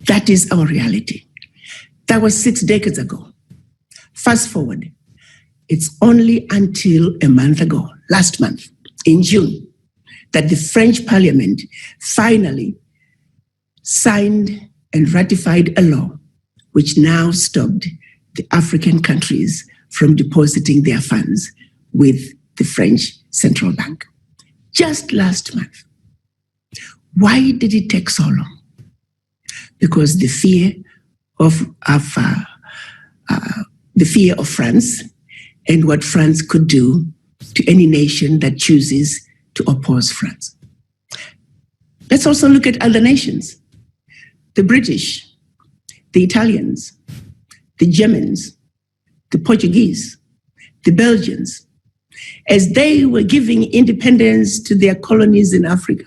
That is our reality. That was 6 decades ago. Fast forward, it's only until a month ago, last month, in June, that the French Parliament finally signed and ratified a law which now stopped the African countries from depositing their funds with the French Central Bank. Just last month. Why did it take so long? Because the fear of France and what France could do to any nation that chooses to oppose France. Let's also look at other nations. The British, the Italians, the Germans, the Portuguese, the Belgians, as they were giving independence to their colonies in Africa,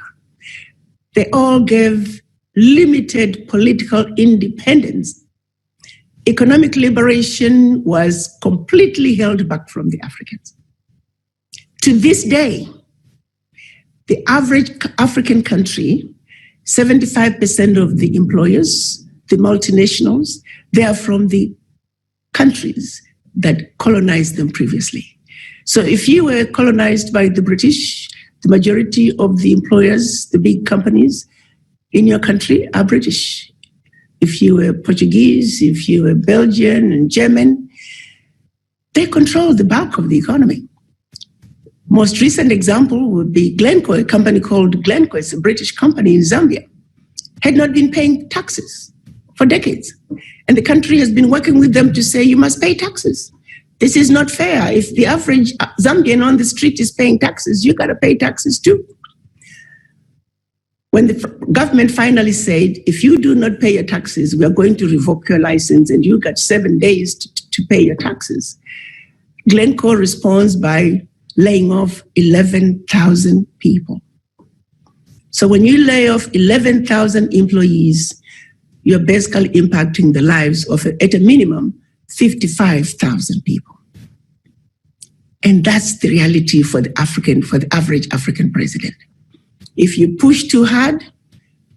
they all gave limited political independence. Economic liberation was completely held back from the Africans. To this day, the average African country, 75% of the employers, the multinationals, they are from the countries that colonized them previously. So if you were colonized by the British, the majority of the employers, the big companies in your country are British. If you were Portuguese, if you were Belgian and German, they control the bulk of the economy. Most recent example would be Glencore, a company called Glencore, it's a British company in Zambia, had not been paying taxes for decades. And the country has been working with them to say, you must pay taxes. This is not fair. If the average Zambian on the street is paying taxes, you gotta pay taxes too. When the government finally said, if you do not pay your taxes, we are going to revoke your license and you got 7 days to pay your taxes, Glencore responds by laying off 11,000 people. So when you lay off 11,000 employees, you're basically impacting the lives of, at a minimum, 55,000 people. And that's the reality for the average African president. If you push too hard,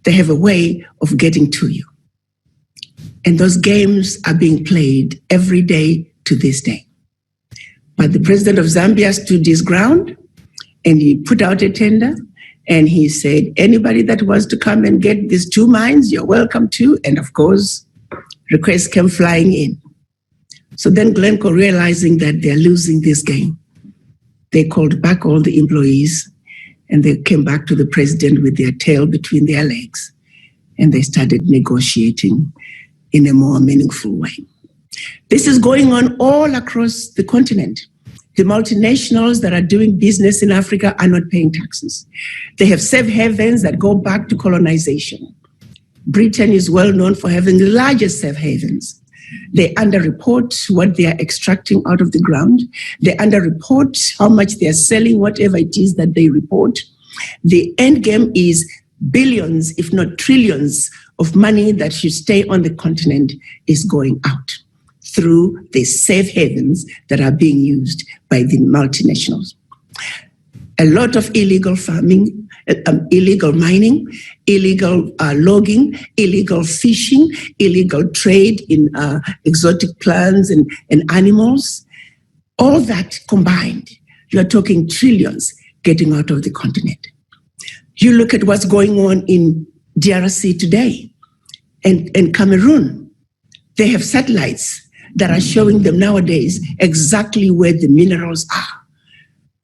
they have a way of getting to you. And those games are being played every day to this day. But the president of Zambia stood his ground and he put out a tender and he said, anybody that wants to come and get these 2 mines, you're welcome to. And of course, requests came flying in. So then Glencore, realizing that they're losing this game, they called back all the employees and they came back to the president with their tail between their legs and they started negotiating in a more meaningful way. This is going on all across the continent. The multinationals that are doing business in Africa are not paying taxes. They have safe havens that go back to colonization. Britain is well known for having the largest safe havens. They underreport what they are extracting out of the ground. They underreport how much they are selling, whatever it is that they report. The end game is billions, if not trillions, of money that should stay on the continent is going out through the safe havens that are being used by the multinationals. A lot of illegal farming, illegal mining, illegal logging, illegal fishing, illegal trade in exotic plants and animals. All that combined, you're talking trillions getting out of the continent. You look at what's going on in DRC today and Cameroon. They have satellites that are showing them nowadays exactly where the minerals are.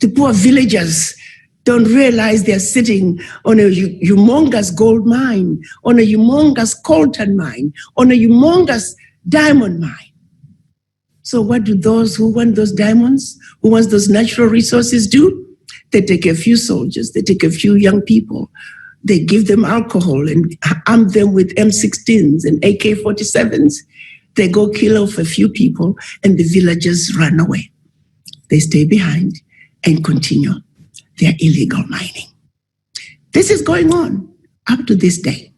The poor villagers don't realize they're sitting on a humongous gold mine, on a humongous coltan mine, on a humongous diamond mine. So what do those who want those diamonds, who want those natural resources do? They take a few soldiers, they take a few young people, they give them alcohol and arm them with M16s and AK-47s. They go kill off a few people and the villagers run away. They stay behind and continue their illegal mining. This is going on up to this day.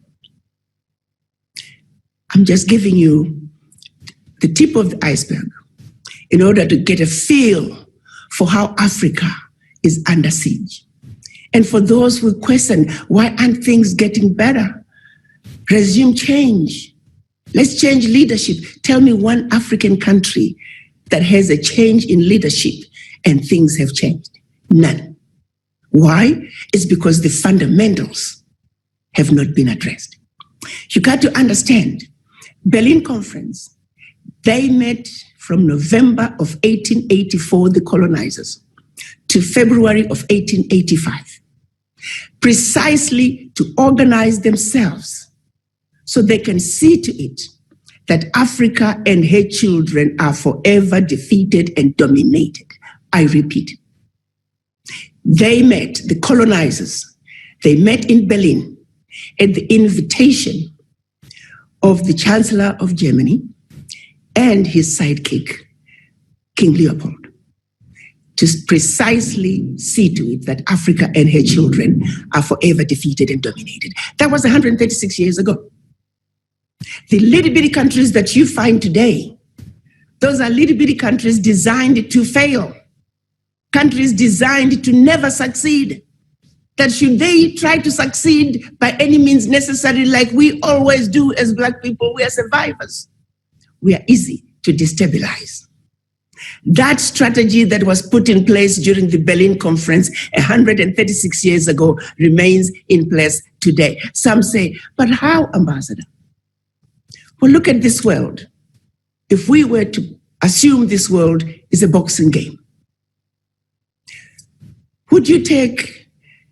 I'm just giving you the tip of the iceberg in order to get a feel for how Africa is under siege. And for those who question, why aren't things getting better? Resume change. Let's change leadership. Tell me one African country that has a change in leadership and things have changed. None. Why? It's because the fundamentals have not been addressed. You got to understand, Berlin Conference, they met from November of 1884, the colonizers, to February of 1885, precisely to organize themselves so they can see to it that Africa and her children are forever defeated and dominated. I repeat, they met, the colonizers, they met in Berlin at the invitation of the Chancellor of Germany and his sidekick, King Leopold, to precisely see to it that Africa and her children are forever defeated and dominated. That was 136 years ago. The little bitty countries that you find today, those are little bitty countries designed to fail, countries designed to never succeed. That should they try to succeed by any means necessary, like we always do as Black people, we are survivors. We are easy to destabilize. That strategy that was put in place during the Berlin Conference 136 years ago remains in place today. Some say, but how, Ambassador? Well, look at this world. If we were to assume this world is a boxing game, would you take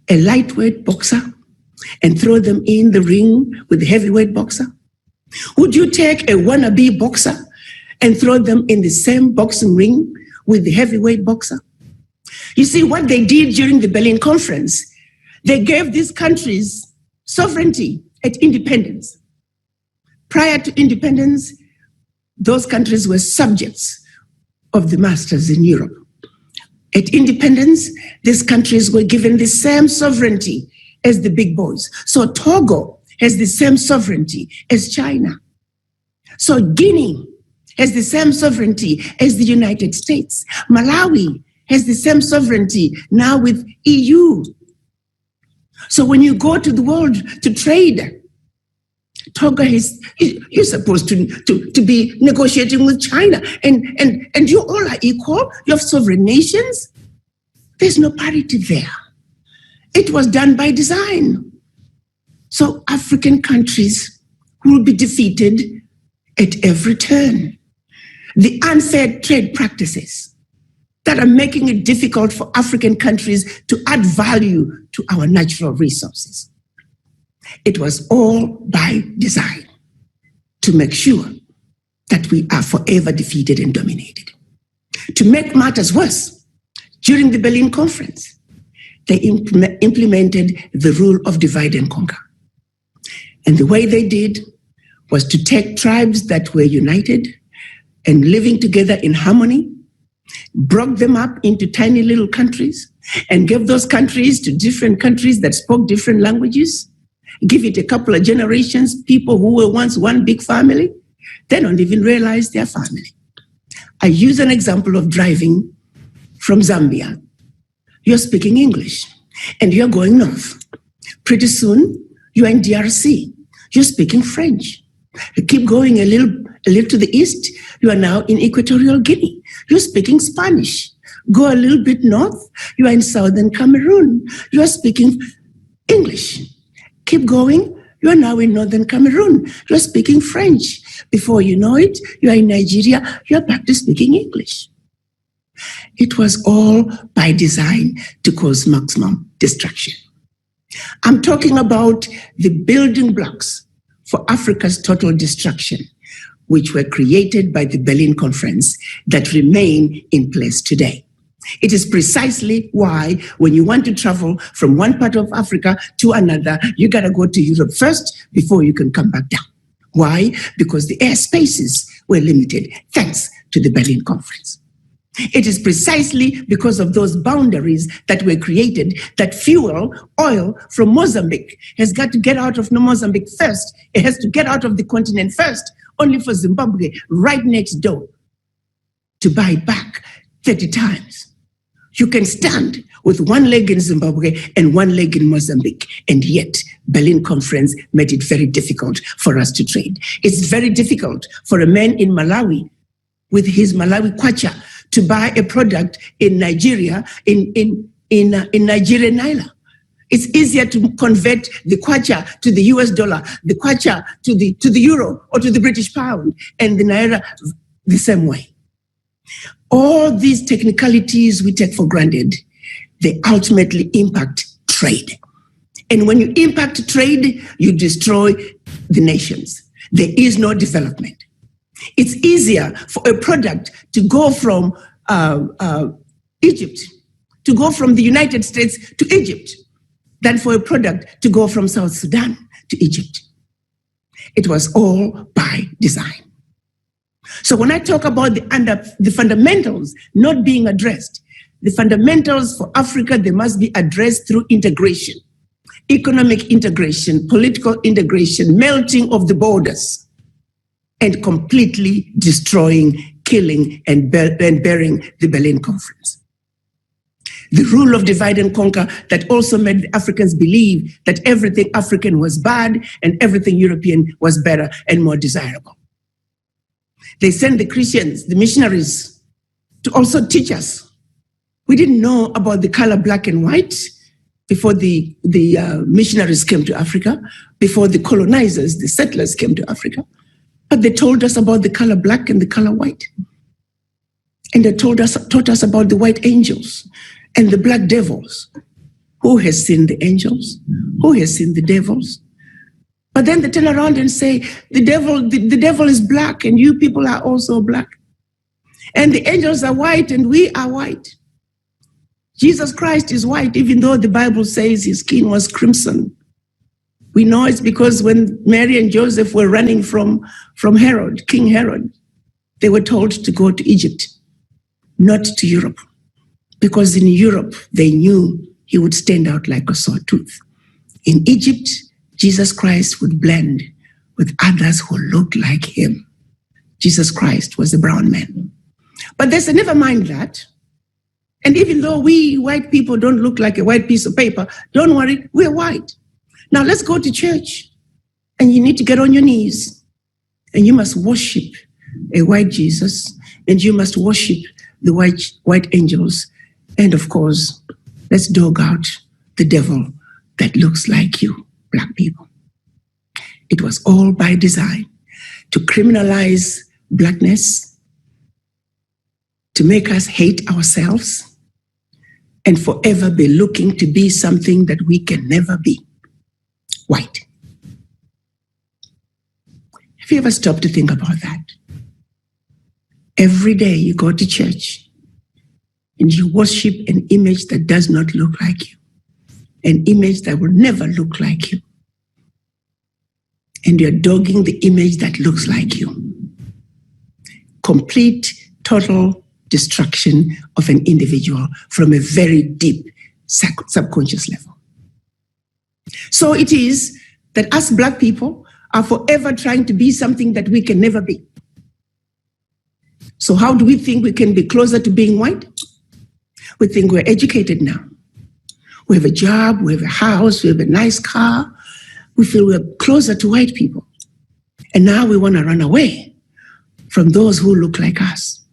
a lightweight boxer and throw them in the ring with the heavyweight boxer? Would you take a wannabe boxer and throw them in the same boxing ring with the heavyweight boxer? You see, what they did during the Berlin Conference, they gave these countries sovereignty at independence. Prior to independence, those countries were subjects of the masters in Europe. At independence, these countries were given the same sovereignty as the big boys. So Togo has the same sovereignty as China. So Guinea has the same sovereignty as the United States. Malawi has the same sovereignty now with EU. So when you go to the world to trade, Togo you're supposed to be negotiating with China, and you all are equal. You have sovereign nations. There's no parity there. It was done by design. So African countries will be defeated at every turn. The unfair trade practices that are making it difficult for African countries to add value to our natural resources. It was all by design to make sure that we are forever defeated and dominated. To make matters worse, during the Berlin Conference, they implemented the rule of divide and conquer. And the way they did was to take tribes that were united and living together in harmony, broke them up into tiny little countries, and gave those countries to different countries that spoke different languages. Give it a couple of generations, people who were once one big family, they don't even realize they're family. I use an example of driving from Zambia. You're speaking English and you're going north. Pretty soon, you're in DRC. You're speaking French. You keep going a little to the east, you are now in Equatorial Guinea. You're speaking Spanish. Go a little bit north, you are in southern Cameroon. You are speaking English. Keep going, you are now in northern Cameroon. You are speaking French. Before you know it, you are in Nigeria, you are back to speaking English. It was all by design to cause maximum destruction. I'm talking about the building blocks for Africa's total destruction, which were created by the Berlin Conference that remain in place today. It is precisely why when you want to travel from one part of Africa to another, you gotta go to Europe first before you can come back down. Why? Because the air spaces were limited thanks to the Berlin Conference. It is precisely because of those boundaries that were created that fuel, oil from Mozambique has got to get out of Mozambique first. It has to get out of the continent first, only for Zimbabwe right next door to buy back 30 times. You can stand with one leg in Zimbabwe and one leg in Mozambique and yet Berlin Conference made it very difficult for us to trade. It's very difficult for a man in Malawi with his Malawi kwacha to buy a product in Nigeria in Nigerian naira. It's easier to convert the kwacha to the US dollar, the kwacha to the euro or to the British pound, and the naira the same way. All these technicalities we take for granted, they ultimately impact trade. And when you impact trade, you destroy the nations. There is no development. It's easier for a product to go from Egypt, to go from the United States to Egypt, than for a product to go from South Sudan to Egypt. It was all by design. So when I talk about the fundamentals not being addressed, the fundamentals for Africa, they must be addressed through integration, economic integration, political integration, melting of the borders, and completely destroying, killing, and burying the Berlin Conference. The rule of divide and conquer that also made the Africans believe that everything African was bad and everything European was better and more desirable. They sent the Christians, the missionaries, to also teach us. We didn't know about the color black and white before the missionaries came to Africa, before the colonizers, the settlers came to Africa. But they told us about the color black and the color white. And they taught us about the white angels and the black devils. Who has seen the angels? Who has seen the devils? But then they turn around and say, the devil is black and you people are also black. And the angels are white and we are white. Jesus Christ is white, even though the Bible says his skin was crimson. We know it's because when Mary and Joseph were running from Herod, King Herod, they were told to go to Egypt, not to Europe. Because in Europe, they knew he would stand out like a sore tooth. In Egypt, Jesus Christ would blend with others who looked like him. Jesus Christ was a brown man. But they said, never mind that. And even though we white people don't look like a white piece of paper, don't worry, we're white. Now let's go to church. And you need to get on your knees. And you must worship a white Jesus. And you must worship the white angels. And of course, let's dog out the devil that looks like you, black people. It was all by design to criminalize blackness, to make us hate ourselves, and forever be looking to be something that we can never be, white. Have you ever stopped to think about that? Every day you go to church, and you worship an image that does not look like you, an image that will never look like you. And you're dogging the image that looks like you. Complete, total destruction of an individual from a very deep subconscious level. So it is that us black people are forever trying to be something that we can never be. So how do we think we can be closer to being white? We think we're educated now. We have a job, we have a house, we have a nice car. We feel we're closer to white people. And now we want to run away from those who look like us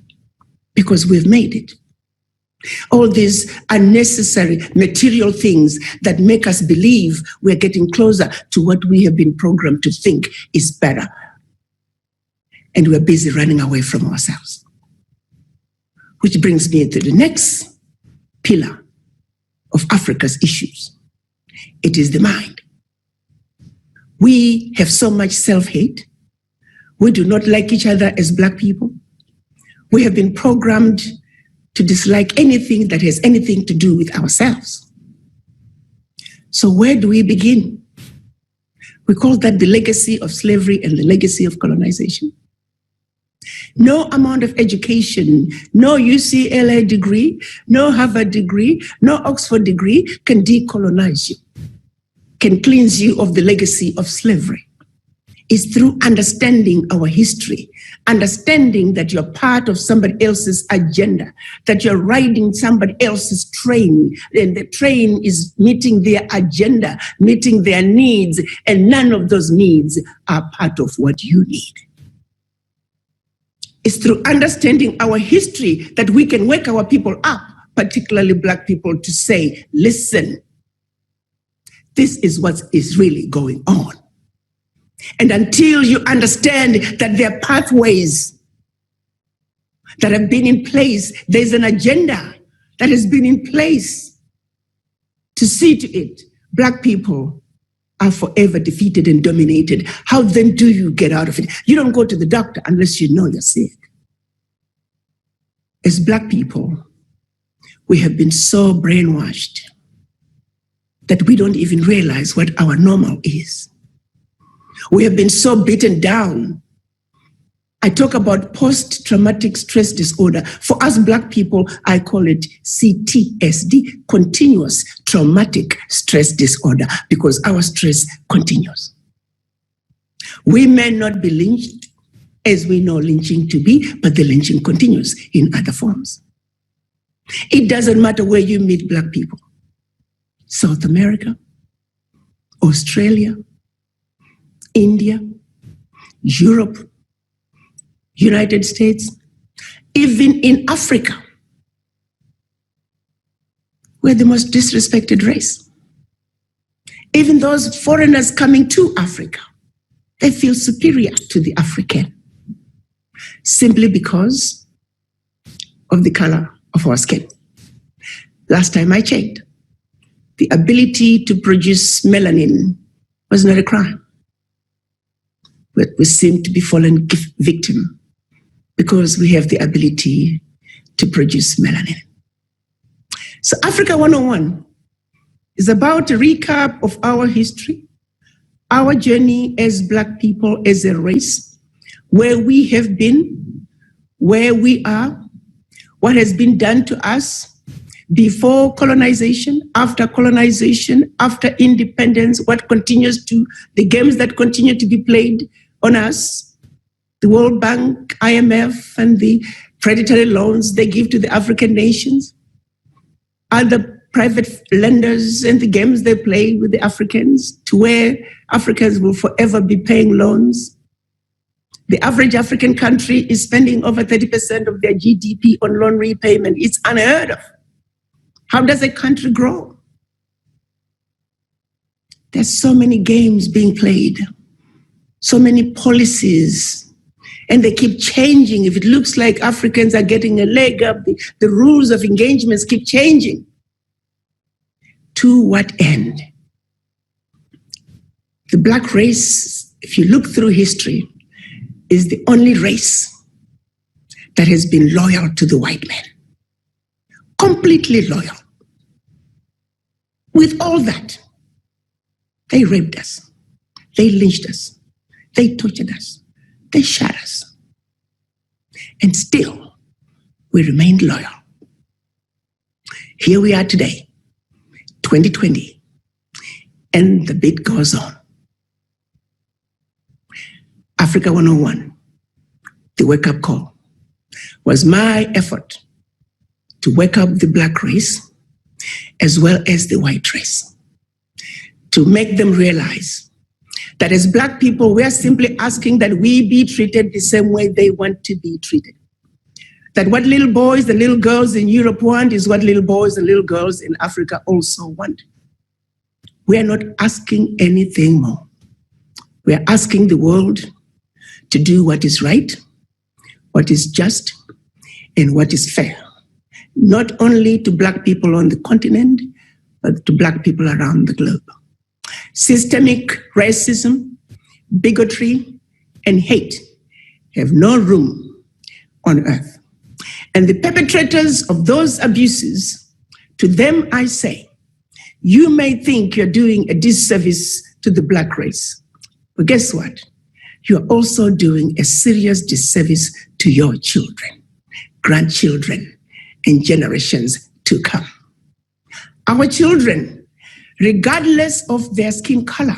because we've made it. All these unnecessary material things that make us believe we're getting closer to what we have been programmed to think is better. And we're busy running away from ourselves. Which brings me to the next pillar of Africa's issues. It is the mind. We have so much self-hate. We do not like each other as black people. We have been programmed to dislike anything that has anything to do with ourselves. So where do we begin? We call that the legacy of slavery and the legacy of colonization. No amount of education, no UCLA degree, no Harvard degree, no Oxford degree can decolonize you, can cleanse you of the legacy of slavery. is through understanding our history, understanding that you're part of somebody else's agenda, that you're riding somebody else's train, and the train is meeting their agenda, meeting their needs, and none of those needs are part of what you need. It's through understanding our history that we can wake our people up, particularly Black people, to say, listen, this is what is really going on. And until you understand that there are pathways that have been in place, there's an agenda that has been in place to see to it, Black people are forever defeated and dominated. How then do you get out of it? You don't go to the doctor unless you know you're sick. As Black people, we have been so brainwashed that we don't even realize what our normal is. We have been so beaten down. I talk about post-traumatic stress disorder. For us Black people, I call it CTSD, continuous traumatic stress disorder, because our stress continues. We may not be lynched as we know lynching to be, but the lynching continues in other forms. It doesn't matter where you meet Black people. South America, Australia, India, Europe, United States, even in Africa, we're the most disrespected race. Even those foreigners coming to Africa, they feel superior to the African, simply because of the color of our skin. Last time I checked, the ability to produce melanin was not a crime. But we seem to be fallen victim because we have the ability to produce melanin. So Africa 101 is about a recap of our history, our journey as Black people, as a race, where we have been, where we are, what has been done to us before colonization, after independence, what continues to, the games that continue to be played on us, the World Bank, IMF, and the predatory loans they give to the African nations, other private lenders and the games they play with the Africans, to where Africans will forever be paying loans. The average African country is spending over 30% of their GDP on loan repayment. It's unheard of. How does a country grow? There's so many games being played, so many policies, and they keep changing. If it looks like Africans are getting a leg up, the rules of engagements keep changing. To what end? The Black race, if you look through history, is the only race that has been loyal to the white man. Completely loyal. With all that, they raped us, they lynched us, they tortured us, they shot us. And still, we remained loyal. Here we are today, 2020, and the beat goes on. Africa 101, the wake-up call, was my effort to wake up the Black race as well as the white race, to make them realize that as Black people, we are simply asking that we be treated the same way they want to be treated. That what little boys and little girls in Europe want is what little boys and little girls in Africa also want. We are not asking anything more. We are asking the world to do what is right, what is just, and what is fair. Not only to Black people on the continent, but to Black people around the globe. Systemic racism, bigotry, and hate have no room on earth. And the perpetrators of those abuses, to them I say, you may think you're doing a disservice to the Black race, but guess what? You're also doing a serious disservice to your children, grandchildren, and generations to come. Our children, regardless of their skin color,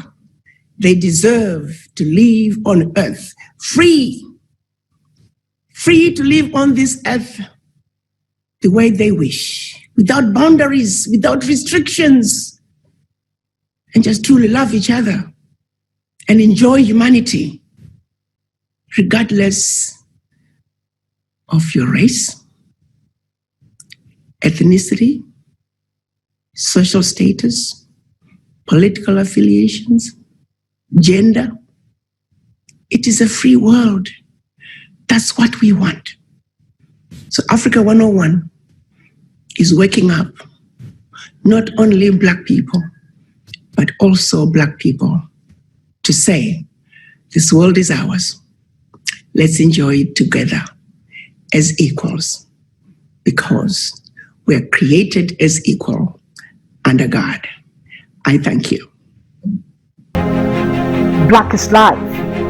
They deserve to live on earth free to live on this earth the way they wish, without boundaries, without restrictions, and just truly love each other and enjoy humanity, regardless of your race, ethnicity, social status, political affiliations, gender. It is a free world. That's what we want. So Africa 101 is waking up not only Black people, but also Black people to say, this world is ours. Let's enjoy it together as equals, because we're created as equal under God. I thank you. Black is life,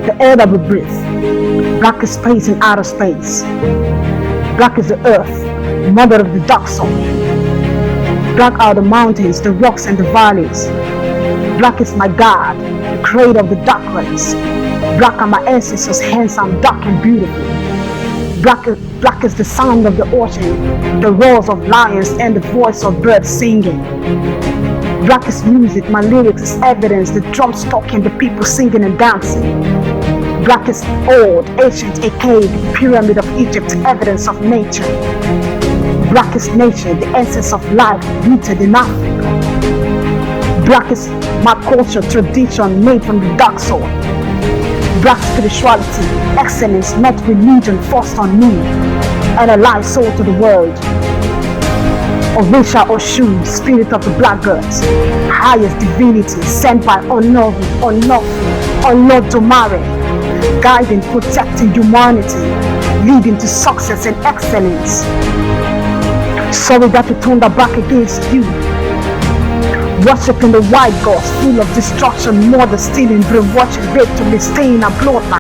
the air that we breathe. Black is space in outer space. Black is the earth, mother of the dark soul. Black are the mountains, the rocks and the valleys. Black is my God, the creator of the dark race. Black are my ancestors, hence I'm dark and beautiful. Black is the sound of the ocean, the roars of lions and the voice of birds singing. Black is music, my lyrics is evidence, the drums talking, the people singing and dancing. Black is old, ancient, aka the pyramid of Egypt, evidence of nature. Black is nature, the essence of life rooted in Africa. Black is my culture, tradition made from the dark soul. Black spirituality, excellence, not religion forced on me, and a life sold to the world. Orisha Oshun, spirit of the black gods, highest divinity sent by unknown Lord Domare, guiding, protecting humanity, leading to success and excellence. Sorry that we turned our back against you, worshipping the white gods full of destruction, murder, stealing, brainwashing, rape to stay in our bloodline.